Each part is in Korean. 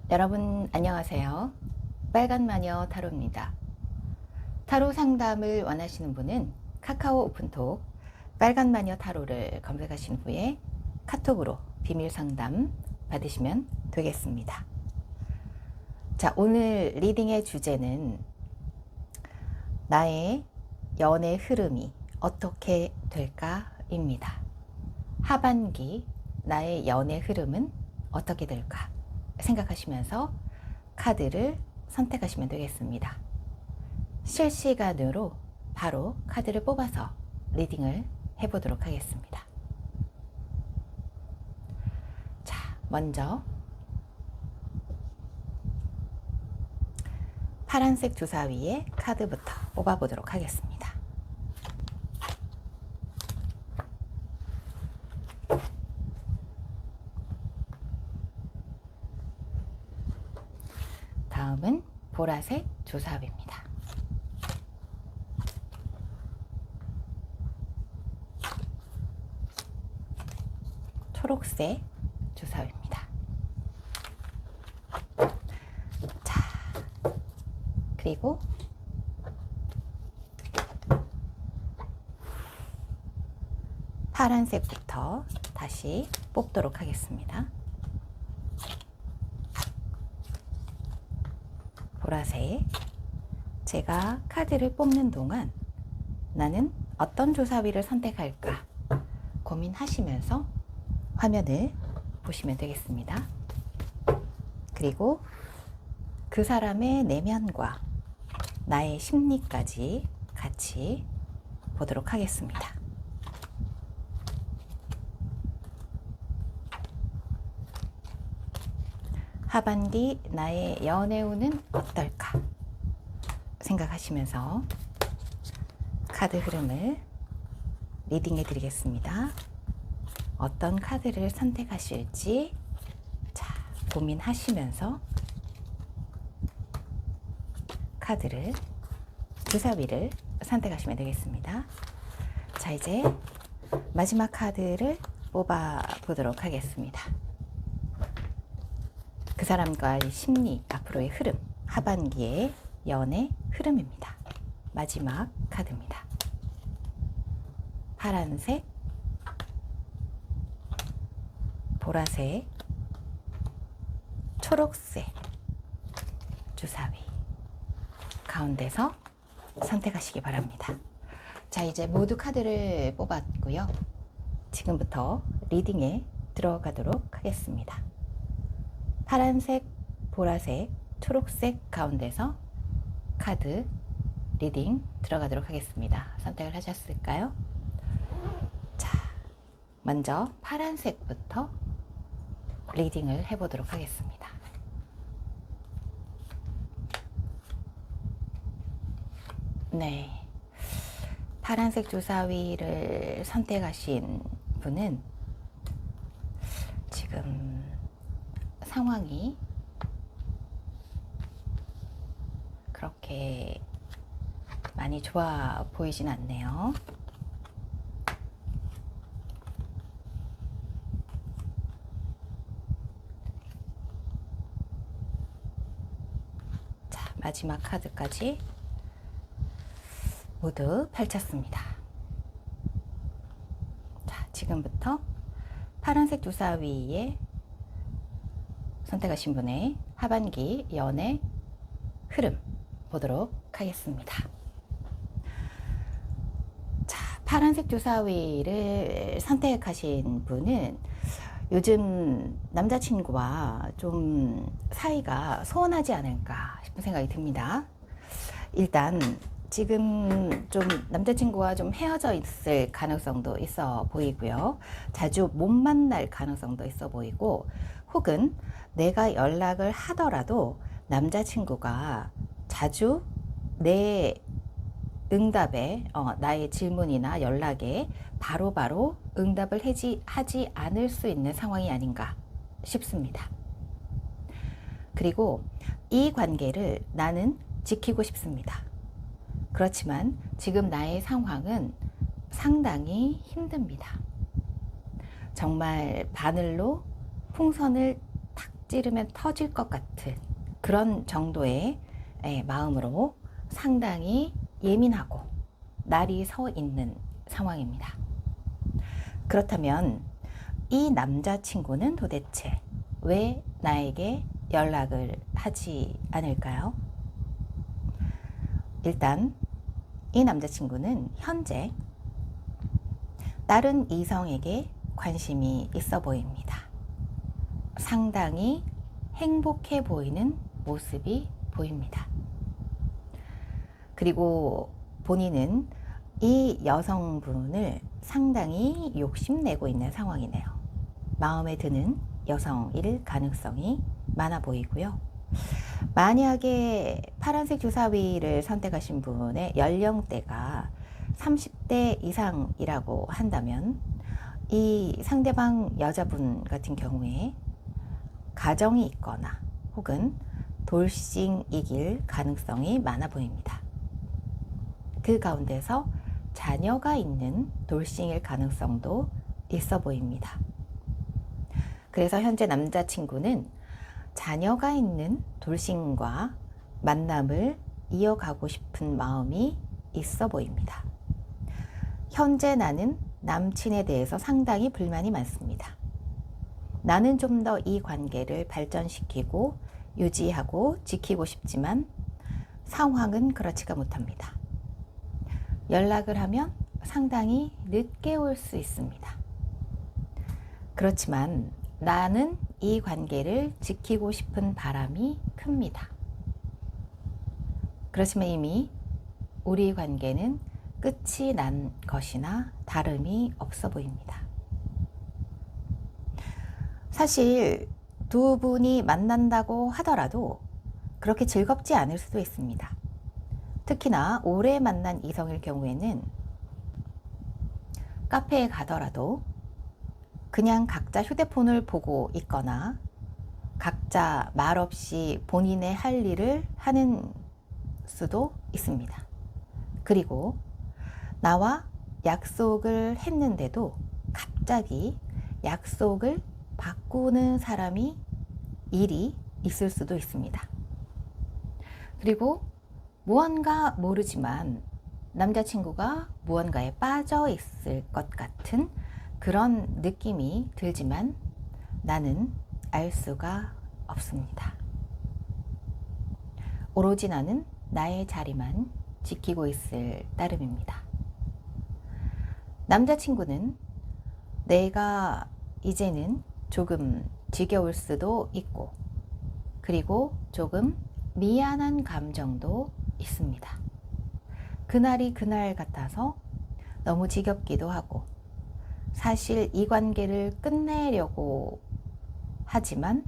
여러분 안녕하세요. 빨간 마녀 타로입니다. 타로 상담을 원하시는 분은 카카오 오픈톡 빨간 마녀 타로를 검색하신 후에 카톡으로 비밀 상담 받으시면 되겠습니다. 자, 오늘 리딩의 주제는 나의 연애 흐름이 어떻게 될까입니다. 하반기 나의 연애 흐름은 어떻게 될까 생각하시면서 카드를 선택하시면 되겠습니다. 실시간으로 바로 카드를 뽑아서 리딩을 해보도록 하겠습니다. 자, 먼저 파란색 주사위의 카드부터 뽑아보도록 하겠습니다. 다음은 보라색 주사위입니다. 초록색 주사위입니다. 자, 그리고 파란색부터 다시 뽑도록 하겠습니다. 보라색. 제가 카드를 뽑는 동안 나는 어떤 주사위를 선택할까 고민하시면서 화면을 보시면 되겠습니다. 그리고 그 사람의 내면과 나의 심리까지 같이 보도록 하겠습니다. 하반기 나의 연애 운은 어떨까 생각하시면서 카드 흐름을 리딩해 드리겠습니다. 어떤 카드를 선택하실지 자, 고민하시면서 카드를 주사위를 선택하시면 되겠습니다. 자, 이제 마지막 카드를 뽑아 보도록 하겠습니다. 그 사람과의 심리, 앞으로의 흐름, 하반기의 연애 흐름입니다. 마지막 카드입니다. 파란색, 보라색, 초록색 주사위 가운데서 선택하시기 바랍니다. 자, 이제 모두 카드를 뽑았고요. 지금부터 리딩에 들어가도록 하겠습니다. 파란색, 보라색, 초록색 가운데서 카드 리딩 들어가도록 하겠습니다. 선택을 하셨을까요? 자, 먼저 파란색부터 리딩을 해보도록 하겠습니다. 네, 파란색 주사위를 선택하신 분은 지금 상황이 그렇게 많이 좋아 보이진 않네요. 자, 마지막 카드까지 모두 펼쳤습니다. 자, 지금부터 파란색 주사위에 선택하신 분의 하반기 연애 흐름 보도록 하겠습니다. 자, 파란색 주사위를 선택하신 분은 요즘 남자친구와 좀 사이가 소원하지 않을까 싶은 생각이 듭니다. 일단 지금 좀 남자친구와 좀 헤어져 있을 가능성도 있어 보이고요. 자주 못 만날 가능성도 있어 보이고, 혹은 내가 연락을 하더라도 남자친구가 자주 내 응답에 나의 질문이나 연락에 바로바로 응답을 하지 않을 수 있는 상황이 아닌가 싶습니다. 그리고 이 관계를 나는 지키고 싶습니다. 그렇지만 지금 나의 상황은 상당히 힘듭니다. 정말 바늘로 풍선을 탁 찌르면 터질 것 같은 그런 정도의 마음으로 상당히 예민하고 날이 서 있는 상황입니다. 그렇다면 이 남자친구는 도대체 왜 나에게 연락을 하지 않을까요? 일단 이 남자친구는 현재 다른 이성에게 관심이 있어 보입니다. 상당히 행복해 보이는 모습이 보입니다. 그리고 본인은 이 여성분을 상당히 욕심내고 있는 상황이네요. 마음에 드는 여성일 가능성이 많아 보이고요. 만약에 파란색 주사위를 선택하신 분의 연령대가 30대 이상이라고 한다면 이 상대방 여자분 같은 경우에 가정이 있거나 혹은 돌싱이길 가능성이 많아 보입니다. 그 가운데서 자녀가 있는 돌싱일 가능성도 있어 보입니다. 그래서 현재 남자친구는 자녀가 있는 돌싱과 만남을 이어가고 싶은 마음이 있어 보입니다. 현재 나는 남친에 대해서 상당히 불만이 많습니다. 나는 좀 더 이 관계를 발전시키고 유지하고 지키고 싶지만 상황은 그렇지가 못합니다. 연락을 하면 상당히 늦게 올 수 있습니다. 그렇지만 나는 이 관계를 지키고 싶은 바람이 큽니다. 그렇지만 이미 우리 관계는 끝이 난 것이나 다름이 없어 보입니다. 사실 두 분이 만난다고 하더라도 그렇게 즐겁지 않을 수도 있습니다. 특히나 오래 만난 이성일 경우에는 카페에 가더라도 그냥 각자 휴대폰을 보고 있거나 각자 말없이 본인의 할 일을 하는 수도 있습니다. 그리고 나와 약속을 했는데도 갑자기 약속을 바꾸는 사람이 일이 있을 수도 있습니다. 그리고 무언가 모르지만 남자친구가 무언가에 빠져 있을 것 같은 그런 느낌이 들지만 나는 알 수가 없습니다. 오로지 나는 나의 자리만 지키고 있을 따름입니다. 남자친구는 내가 이제는 조금 지겨울 수도 있고 그리고 조금 미안한 감정도 있습니다. 그날이 그날 같아서 너무 지겹기도 하고 사실 이 관계를 끝내려고 하지만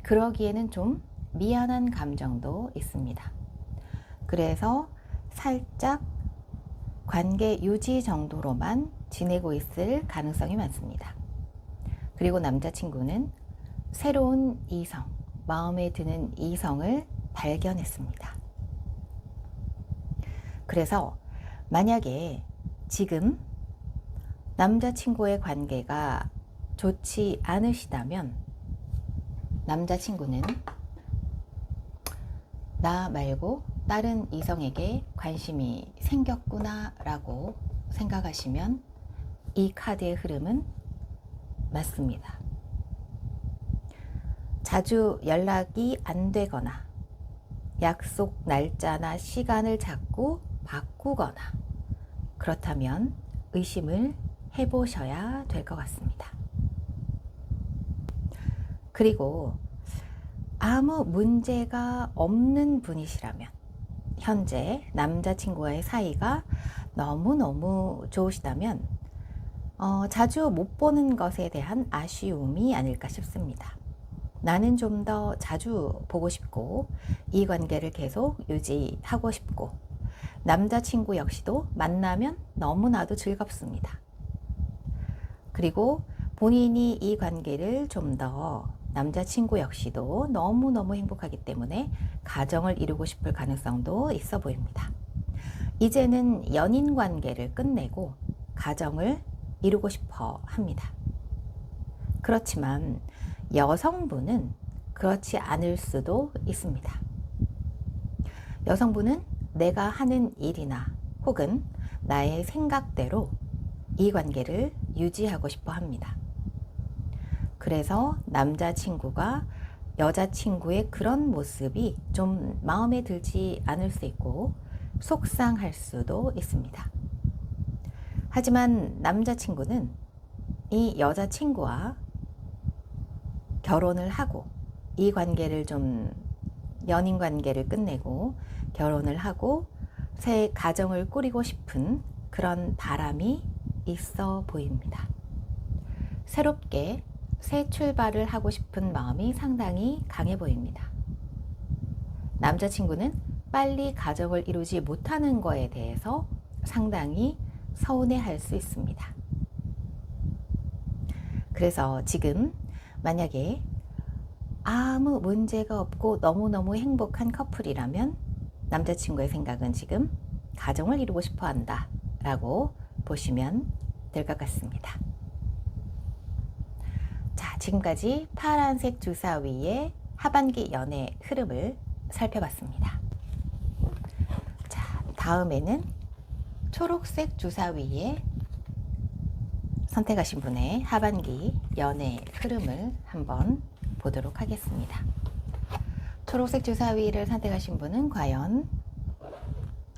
그러기에는 좀 미안한 감정도 있습니다. 그래서 살짝 관계 유지 정도로만 지내고 있을 가능성이 많습니다. 그리고 남자친구는 새로운 이성, 마음에 드는 이성을 발견했습니다. 그래서 만약에 지금 남자친구의 관계가 좋지 않으시다면 남자친구는 나 말고 다른 이성에게 관심이 생겼구나 라고 생각하시면 이 카드의 흐름은 맞습니다. 자주 연락이 안 되거나 약속 날짜나 시간을 자꾸 바꾸거나 그렇다면 의심을 해보셔야 될 것 같습니다. 그리고 아무 문제가 없는 분이시라면 현재 남자친구와의 사이가 너무너무 좋으시다면 자주 못 보는 것에 대한 아쉬움이 아닐까 싶습니다. 나는 좀 더 자주 보고 싶고 이 관계를 계속 유지하고 싶고 남자친구 역시도 만나면 너무나도 즐겁습니다. 그리고 본인이 이 관계를 좀 더 남자친구 역시도 너무너무 행복하기 때문에 가정을 이루고 싶을 가능성도 있어 보입니다. 이제는 연인 관계를 끝내고 가정을 이루고 싶어 합니다. 그렇지만 여성분은 그렇지 않을 수도 있습니다. 여성분은 내가 하는 일이나 혹은 나의 생각대로 이 관계를 유지하고 싶어 합니다. 그래서 남자친구가 여자친구의 그런 모습이 좀 마음에 들지 않을 수 있고 속상할 수도 있습니다. 하지만 남자친구는 이 여자친구와 결혼을 하고 이 관계를 좀 연인 관계를 끝내고 결혼을 하고 새 가정을 꾸리고 싶은 그런 바람이 있어 보입니다. 새롭게 새 출발을 하고 싶은 마음이 상당히 강해 보입니다. 남자친구는 빨리 가정을 이루지 못하는 거에 대해서 상당히 서운해할 수 있습니다. 그래서 지금 만약에 아무 문제가 없고 너무너무 행복한 커플이라면 남자친구의 생각은 지금 가정을 이루고 싶어 한다 라고 보시면 될 것 같습니다. 자, 지금까지 파란색 주사위의 하반기 연애 흐름을 살펴봤습니다. 자, 다음에는 초록색 주사위에 선택하신 분의 하반기 연애 흐름을 한번 보도록 하겠습니다. 초록색 주사위를 선택하신 분은 과연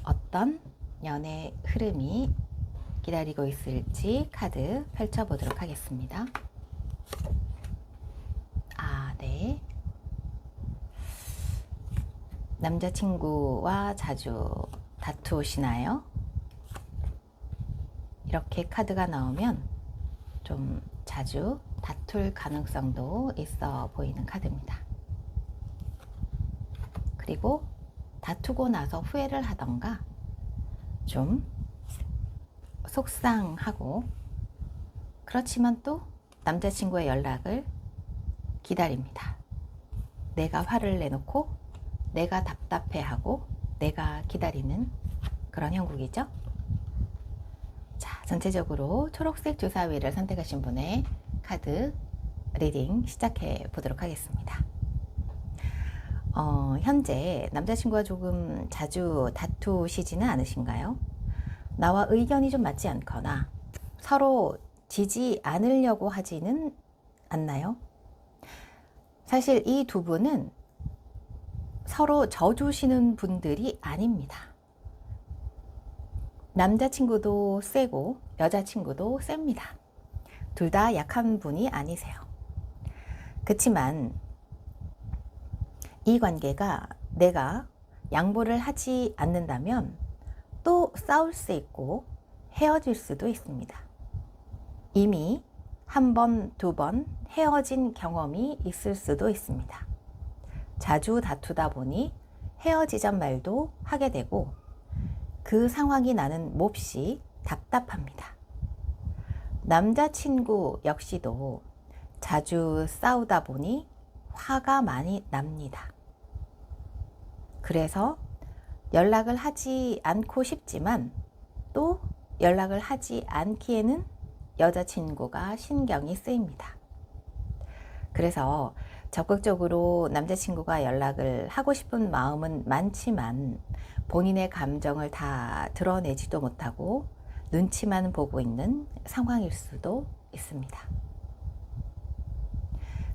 어떤 연애 흐름이 기다리고 있을지 카드 펼쳐보도록 하겠습니다. 네. 남자친구와 자주 다투시나요? 이렇게 카드가 나오면 좀 자주 다툴 가능성도 있어 보이는 카드입니다. 그리고 다투고 나서 후회를 하던가 좀 속상하고 그렇지만 또 남자친구의 연락을 기다립니다. 내가 화를 내놓고 내가 답답해하고 내가 기다리는 그런 형국이죠. 자, 전체적으로 초록색 주사위를 선택하신 분의 카드 리딩 시작해 보도록 하겠습니다. 현재 남자친구와 조금 자주 다투시지는 않으신가요? 나와 의견이 좀 맞지 않거나 서로 지지 않으려고 하지는 않나요? 사실 이 두 분은 서로 져주시는 분들이 아닙니다. 남자친구도 세고 여자친구도 셉니다. 둘 다 약한 분이 아니세요. 그렇지만 이 관계가 내가 양보를 하지 않는다면 또 싸울 수 있고 헤어질 수도 있습니다. 이미 한 번, 두 번 헤어진 경험이 있을 수도 있습니다. 자주 다투다 보니 헤어지잔 말도 하게 되고 그 상황이 나는 몹시 답답합니다. 남자친구 역시도 자주 싸우다 보니 화가 많이 납니다. 그래서 연락을 하지 않고 싶지만 또 연락을 하지 않기에는 여자친구가 신경이 쓰입니다. 그래서 적극적으로 남자친구가 연락을 하고 싶은 마음은 많지만 본인의 감정을 다 드러내지도 못하고 눈치만 보고 있는 상황일 수도 있습니다.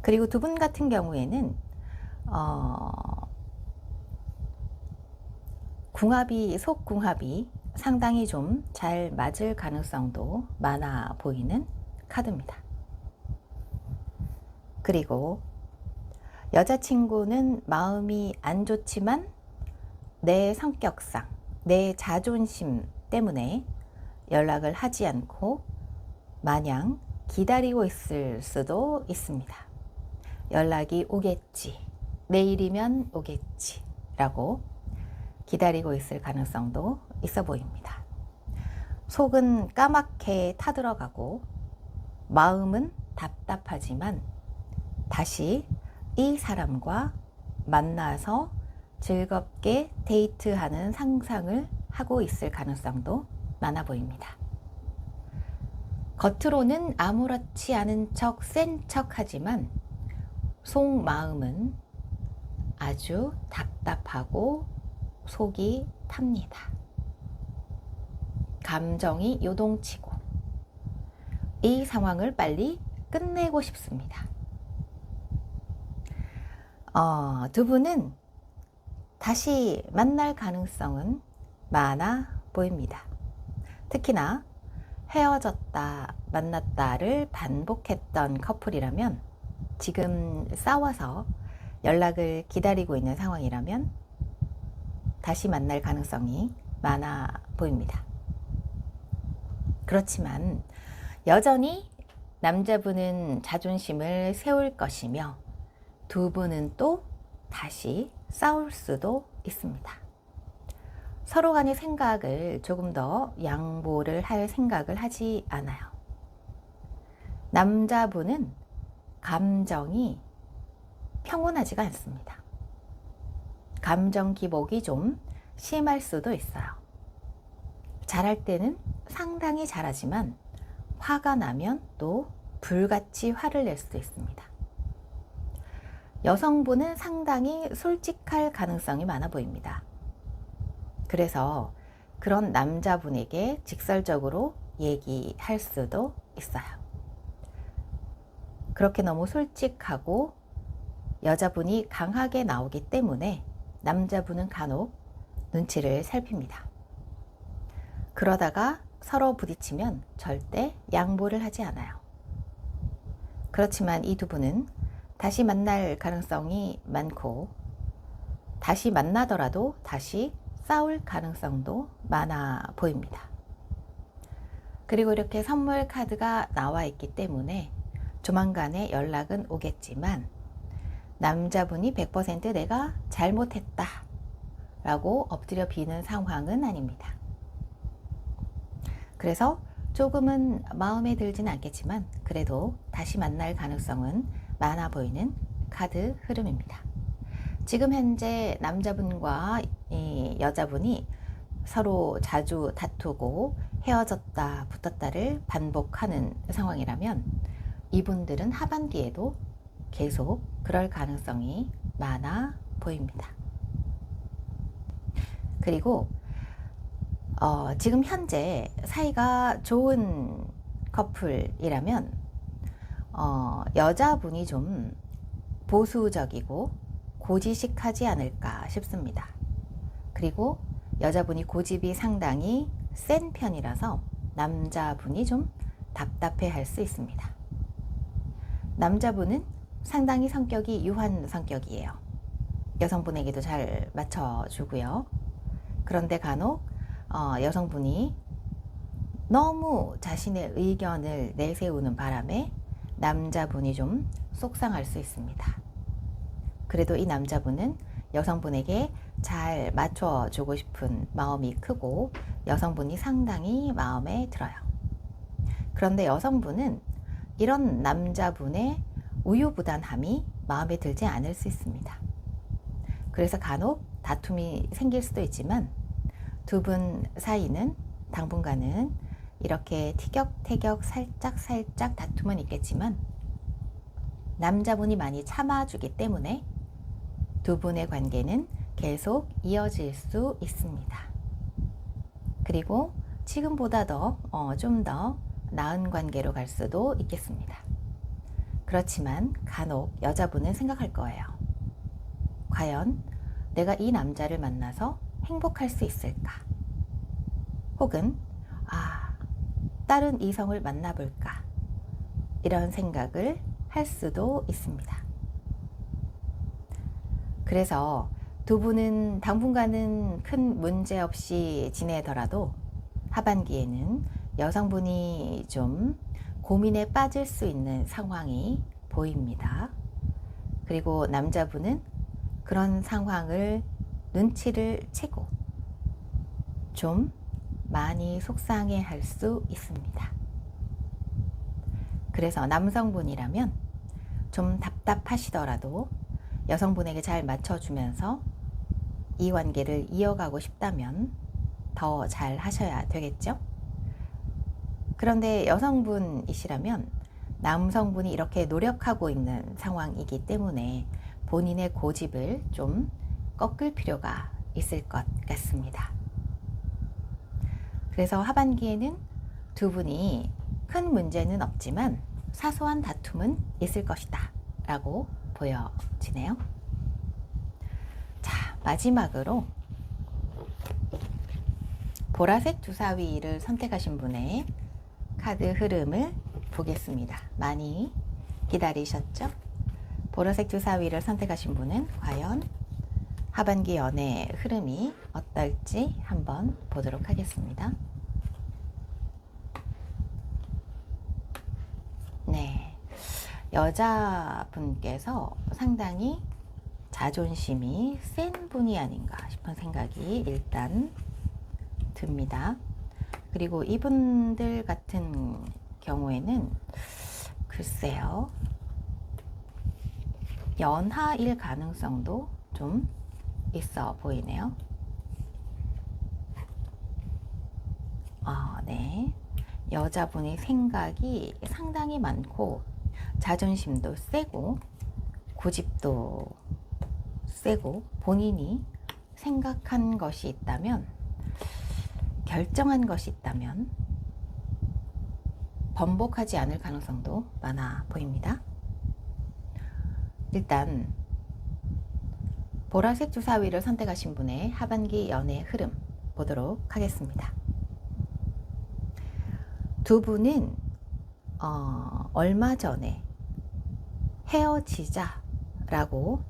그리고 두 분 같은 경우에는 속궁합이 상당히 좀 잘 맞을 가능성도 많아 보이는 카드입니다. 그리고 여자친구는 마음이 안 좋지만 내 성격상, 내 자존심 때문에 연락을 하지 않고 마냥 기다리고 있을 수도 있습니다. 연락이 오겠지, 내일이면 오겠지 라고 기다리고 있을 가능성도 있어 보입니다. 속은 까맣게 타들어가고 마음은 답답하지만 다시 이 사람과 만나서 즐겁게 데이트하는 상상을 하고 있을 가능성도 많아 보입니다. 겉으로는 아무렇지 않은 척, 센 척 하지만 속마음은 아주 답답하고 속이 탑니다. 감정이 요동치고 이 상황을 빨리 끝내고 싶습니다. 두 분은 다시 만날 가능성은 많아 보입니다. 특히나 헤어졌다 만났다를 반복했던 커플이라면, 지금 싸워서 연락을 기다리고 있는 상황이라면 다시 만날 가능성이 많아 보입니다. 그렇지만 여전히 남자분은 자존심을 세울 것이며 두 분은 또 다시 싸울 수도 있습니다. 서로 간의 생각을 조금 더 양보를 할 생각을 하지 않아요. 남자분은 감정이 평온하지가 않습니다. 감정 기복이 좀 심할 수도 있어요. 잘할 때는 상당히 잘하지만 화가 나면 또 불같이 화를 낼 수도 있습니다. 여성분은 상당히 솔직할 가능성이 많아 보입니다. 그래서 그런 남자분에게 직설적으로 얘기할 수도 있어요. 그렇게 너무 솔직하고 여자분이 강하게 나오기 때문에 남자분은 간혹 눈치를 살핍니다. 그러다가 서로 부딪히면 절대 양보를 하지 않아요. 그렇지만 이 두 분은 다시 만날 가능성이 많고, 다시 만나더라도 다시 싸울 가능성도 많아 보입니다. 그리고 이렇게 선물 카드가 나와 있기 때문에 조만간에 연락은 오겠지만, 남자분이 100% 내가 잘못했다 라고 엎드려 비는 상황은 아닙니다. 그래서 조금은 마음에 들진 않겠지만 그래도 다시 만날 가능성은 많아 보이는 카드 흐름입니다. 지금 현재 남자분과 이 여자분이 서로 자주 다투고 헤어졌다 붙었다를 반복하는 상황이라면, 이분들은 하반기에도 계속 그럴 가능성이 많아 보입니다. 그리고 지금 현재 사이가 좋은 커플이라면 여자분이 좀 보수적이고 고지식하지 않을까 싶습니다. 그리고 여자분이 고집이 상당히 센 편이라서 남자분이 좀 답답해 할 수 있습니다. 남자분은 상당히 성격이 유한 성격이에요. 여성분에게도 잘 맞춰주고요. 그런데 간혹 여성분이 너무 자신의 의견을 내세우는 바람에 남자분이 좀 속상할 수 있습니다. 그래도 이 남자분은 여성분에게 잘 맞춰주고 싶은 마음이 크고 여성분이 상당히 마음에 들어요. 그런데 여성분은 이런 남자분의 우유부단함이 마음에 들지 않을 수 있습니다. 그래서 간혹 다툼이 생길 수도 있지만 두 분 사이는 당분간은 이렇게 티격태격 살짝 다툼은 있겠지만 남자분이 많이 참아주기 때문에 두 분의 관계는 계속 이어질 수 있습니다. 그리고 지금보다 좀 더 나은 관계로 갈 수도 있겠습니다. 그렇지만 간혹 여자분은 생각할 거예요. 과연 내가 이 남자를 만나서 행복할 수 있을까? 혹은 다른 이성을 만나볼까? 이런 생각을 할 수도 있습니다. 그래서 두 분은 당분간은 큰 문제 없이 지내더라도 하반기에는 여성분이 좀 고민에 빠질 수 있는 상황이 보입니다. 그리고 남자분은 그런 상황을 눈치를 채고 좀 많이 속상해 할 수 있습니다. 그래서 남성분이라면 좀 답답하시더라도 여성분에게 잘 맞춰주면서 이 관계를 이어가고 싶다면 더 잘 하셔야 되겠죠? 그런데 여성분이시라면 남성분이 이렇게 노력하고 있는 상황이기 때문에 본인의 고집을 좀 꺾을 필요가 있을 것 같습니다. 그래서 하반기에는 두 분이 큰 문제는 없지만 사소한 다툼은 있을 것이다 라고 보여지네요. 자, 마지막으로 보라색 주사위를 선택하신 분의 카드 흐름을 보겠습니다. 많이 기다리셨죠? 보라색 주사위를 선택하신 분은 과연 하반기 연애 흐름이 어떨지 한번 보도록 하겠습니다. 네, 여자분께서 상당히 자존심이 센 분이 아닌가 싶은 생각이 일단 듭니다. 그리고 이분들 같은 경우에는 글쎄요, 연하일 가능성도 좀 있어 보이네요. 네. 여자분의 생각이 상당히 많고 자존심도 세고 고집도 세고 본인이 생각한 것이 있다면, 결정한 것이 있다면 번복하지 않을 가능성도 많아 보입니다. 일단 보라색 주사위를 선택하신 분의 하반기 연애 흐름 보도록 하겠습니다. 두 분은 얼마 전에 헤어지자 라고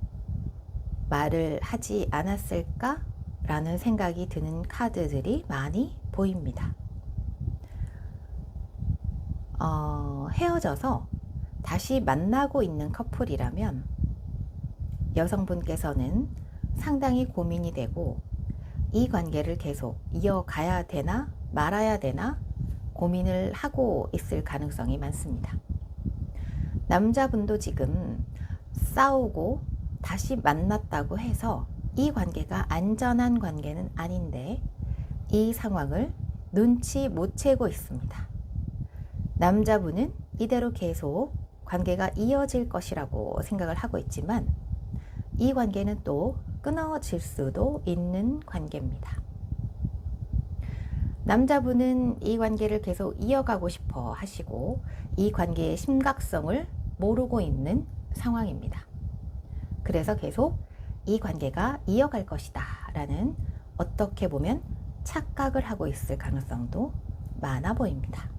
말을 하지 않았을까 라는 생각이 드는 카드들이 많이 보입니다. 헤어져서 다시 만나고 있는 커플이라면 여성분께서는 상당히 고민이 되고 이 관계를 계속 이어가야 되나 말아야 되나 고민을 하고 있을 가능성이 많습니다. 남자분도 지금 싸우고 다시 만났다고 해서 이 관계가 안전한 관계는 아닌데 이 상황을 눈치 못 채고 있습니다. 남자분은 이대로 계속 관계가 이어질 것이라고 생각을 하고 있지만 이 관계는 또 끊어질 수도 있는 관계입니다. 남자분은 이 관계를 계속 이어가고 싶어 하시고 이 관계의 심각성을 모르고 있는 상황입니다. 그래서 계속 이 관계가 이어갈 것이다 라는 어떻게 보면 착각을 하고 있을 가능성도 많아 보입니다.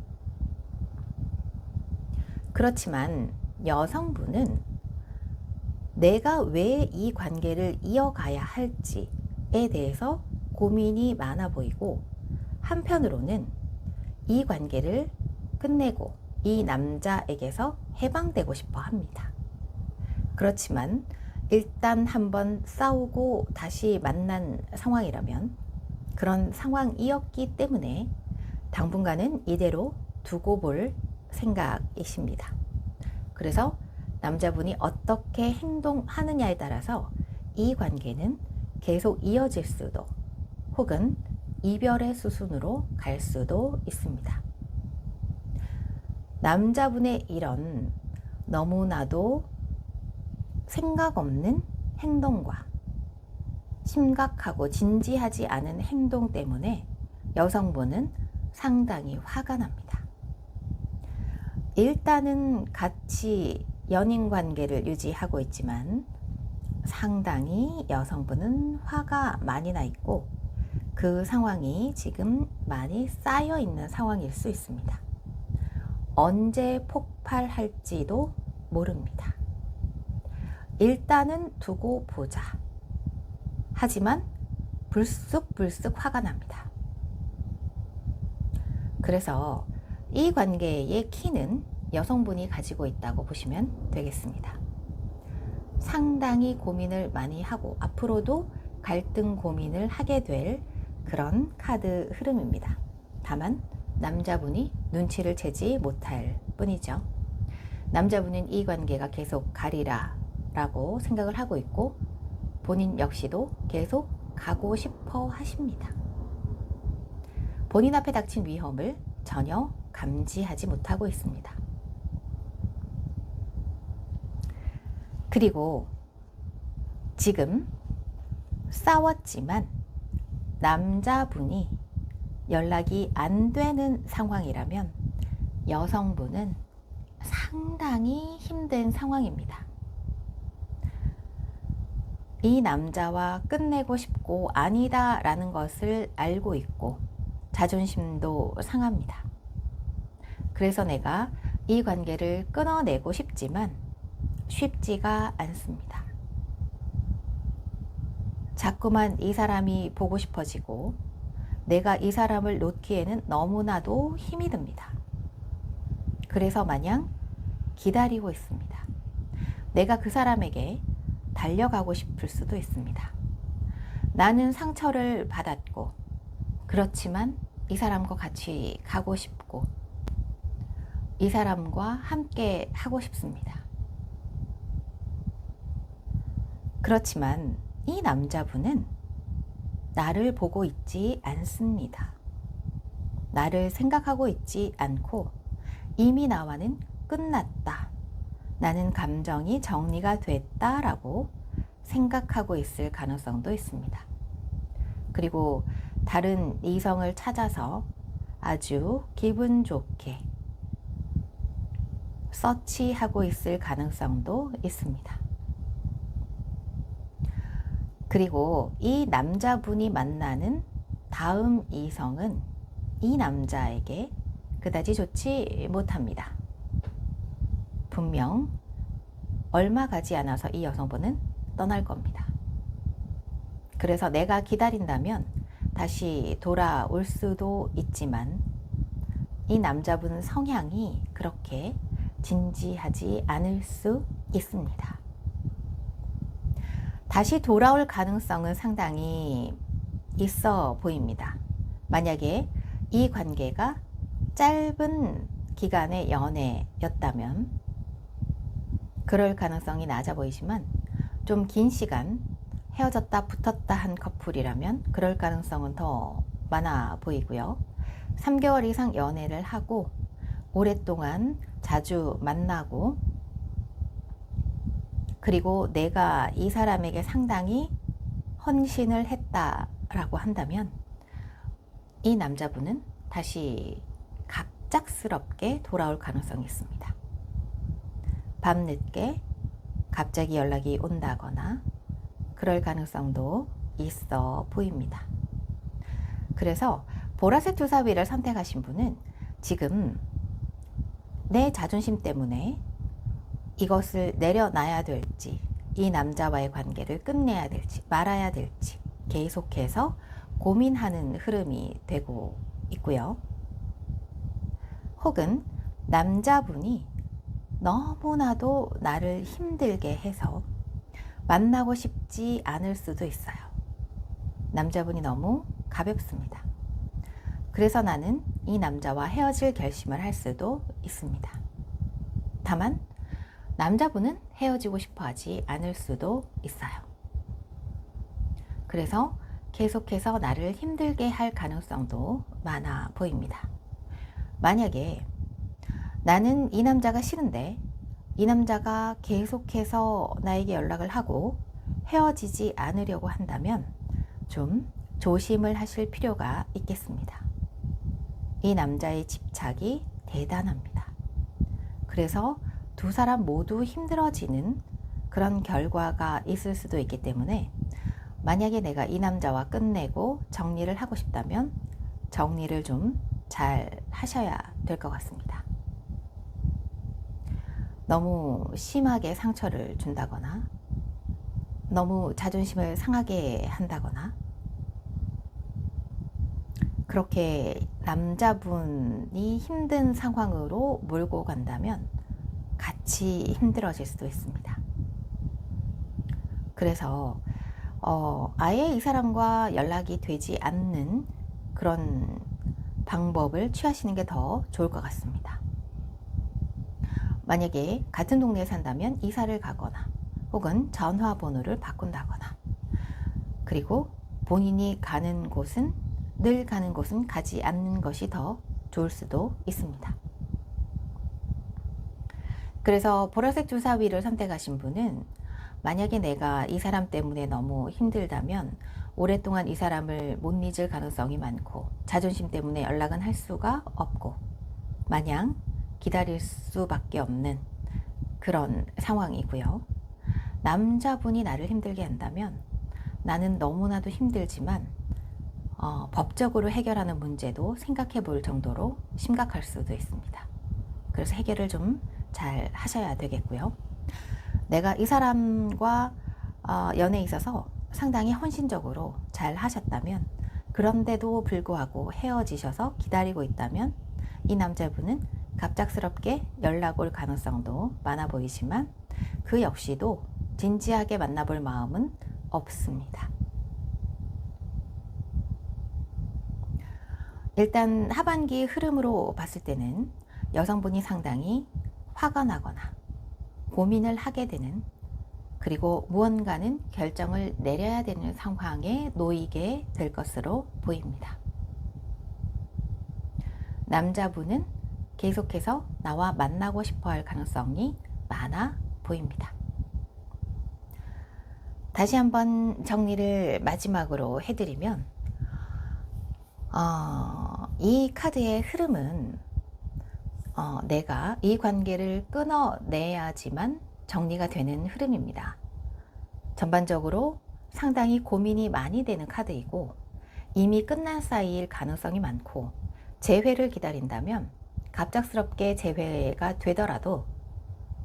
그렇지만 여성분은 내가 왜 이 관계를 이어가야 할지에 대해서 고민이 많아 보이고, 한편으로는 이 관계를 끝내고 이 남자에게서 해방되고 싶어 합니다. 그렇지만 일단 한번 싸우고 다시 만난 상황이라면 그런 상황이었기 때문에 당분간은 이대로 두고 볼 생각이십니다. 그래서 남자분이 어떻게 행동하느냐에 따라서 이 관계는 계속 이어질 수도 혹은 이별의 수순으로 갈 수도 있습니다. 남자분의 이런 너무나도 생각 없는 행동과 심각하고 진지하지 않은 행동 때문에 여성분은 상당히 화가 납니다. 일단은 같이 연인 관계를 유지하고 있지만 상당히 여성분은 화가 많이 나 있고 그 상황이 지금 많이 쌓여 있는 상황일 수 있습니다. 언제 폭발할지도 모릅니다. 일단은 두고 보자. 하지만 불쑥불쑥 화가 납니다. 그래서 이 관계의 키는 여성분이 가지고 있다고 보시면 되겠습니다. 상당히 고민을 많이 하고 앞으로도 갈등 고민을 하게 될 그런 카드 흐름입니다. 다만 남자분이 눈치를 채지 못할 뿐이죠. 남자분은 이 관계가 계속 가리라 라고 생각을 하고 있고 본인 역시도 계속 가고 싶어 하십니다. 본인 앞에 닥친 위험을 전혀 감지하지 못하고 있습니다. 그리고 지금 싸웠지만 남자분이 연락이 안 되는 상황이라면 여성분은 상당히 힘든 상황입니다. 이 남자와 끝내고 싶고 아니다 라는 것을 알고 있고 자존심도 상합니다. 그래서 내가 이 관계를 끊어내고 싶지만 쉽지가 않습니다. 자꾸만 이 사람이 보고 싶어지고 내가 이 사람을 놓기에는 너무나도 힘이 듭니다. 그래서 마냥 기다리고 있습니다. 내가 그 사람에게 달려가고 싶을 수도 있습니다. 나는 상처를 받았고 그렇지만 이 사람과 같이 가고 싶고 이 사람과 함께 하고 싶습니다. 그렇지만 이 남자분은 나를 보고 있지 않습니다. 나를 생각하고 있지 않고 이미 나와는 끝났다. 나는 감정이 정리가 됐다라고 생각하고 있을 가능성도 있습니다. 그리고 다른 이성을 찾아서 아주 기분 좋게 서치하고 있을 가능성도 있습니다. 그리고 이 남자분이 만나는 다음 이성은 이 남자에게 그다지 좋지 못합니다. 분명 얼마 가지 않아서 이 여성분은 떠날 겁니다. 그래서 내가 기다린다면 다시 돌아올 수도 있지만 이 남자분 성향이 그렇게 진지하지 않을 수 있습니다. 다시 돌아올 가능성은 상당히 있어 보입니다. 만약에 이 관계가 짧은 기간의 연애였다면 그럴 가능성이 낮아 보이지만 좀 긴 시간 헤어졌다 붙었다 한 커플이라면 그럴 가능성은 더 많아 보이고요. 3개월 이상 연애를 하고 오랫동안 자주 만나고 그리고 내가 이 사람에게 상당히 헌신을 했다라고 한다면 이 남자분은 다시 갑작스럽게 돌아올 가능성이 있습니다. 밤늦게 갑자기 연락이 온다거나 그럴 가능성도 있어 보입니다. 그래서 보라색 주사위를 선택하신 분은 지금 내 자존심 때문에 이것을 내려놔야 될지 이 남자와의 관계를 끝내야 될지 말아야 될지 계속해서 고민하는 흐름이 되고 있고요. 혹은 남자분이 너무나도 나를 힘들게 해서 만나고 싶지 않을 수도 있어요. 남자분이 너무 가볍습니다. 그래서 나는 이 남자와 헤어질 결심을 할 수도 있습니다. 다만 남자분은 헤어지고 싶어 하지 않을 수도 있어요. 그래서 계속해서 나를 힘들게 할 가능성도 많아 보입니다. 만약에 나는 이 남자가 싫은데 이 남자가 계속해서 나에게 연락을 하고 헤어지지 않으려고 한다면 좀 조심을 하실 필요가 있겠습니다. 이 남자의 집착이 대단합니다. 그래서 두 사람 모두 힘들어지는 그런 결과가 있을 수도 있기 때문에 만약에 내가 이 남자와 끝내고 정리를 하고 싶다면 정리를 좀 잘 하셔야 될 것 같습니다. 너무 심하게 상처를 준다거나 너무 자존심을 상하게 한다거나 그렇게 남자분이 힘든 상황으로 몰고 간다면 같이 힘들어질 수도 있습니다. 그래서 아예 이 사람과 연락이 되지 않는 그런 방법을 취하시는 게 더 좋을 것 같습니다. 만약에 같은 동네에 산다면 이사를 가거나 혹은 전화번호를 바꾼다거나 그리고 본인이 가는 곳은 늘 가는 곳은 가지 않는 것이 더 좋을 수도 있습니다. 그래서 보라색 주사위를 선택하신 분은 만약에 내가 이 사람 때문에 너무 힘들다면 오랫동안 이 사람을 못 잊을 가능성이 많고 자존심 때문에 연락은 할 수가 없고 마냥 기다릴 수밖에 없는 그런 상황이고요. 남자분이 나를 힘들게 한다면 나는 너무나도 힘들지만 법적으로 해결하는 문제도 생각해 볼 정도로 심각할 수도 있습니다. 그래서 해결을 좀 잘 하셔야 되겠고요. 내가 이 사람과 연애에 있어서 상당히 헌신적으로 잘 하셨다면, 그런데도 불구하고 헤어지셔서 기다리고 있다면 이 남자분은 갑작스럽게 연락 올 가능성도 많아 보이지만 그 역시도 진지하게 만나볼 마음은 없습니다. 일단 하반기 흐름으로 봤을 때는 여성분이 상당히 화가 나거나 고민을 하게 되는, 그리고 무언가는 결정을 내려야 되는 상황에 놓이게 될 것으로 보입니다. 남자분은 계속해서 나와 만나고 싶어 할 가능성이 많아 보입니다. 다시 한번 정리를 마지막으로 해드리면 이 카드의 흐름은 내가 이 관계를 끊어내야지만 정리가 되는 흐름입니다. 전반적으로 상당히 고민이 많이 되는 카드이고 이미 끝난 사이일 가능성이 많고, 재회를 기다린다면 갑작스럽게 재회가 되더라도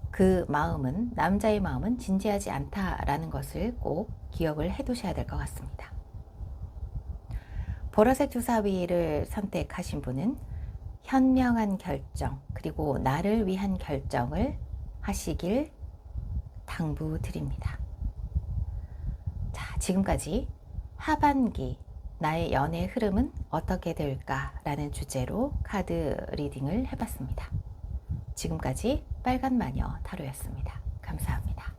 그 마음은, 남자의 마음은 진지하지 않다라는 것을 꼭 기억을 해 두셔야 될 것 같습니다. 보라색 주사위를 선택하신 분은 현명한 결정, 그리고 나를 위한 결정을 하시길 당부드립니다. 자, 지금까지 하반기 나의 연애 흐름은 어떻게 될까라는 주제로 카드 리딩을 해봤습니다. 지금까지 빨간 마녀 타로였습니다. 감사합니다.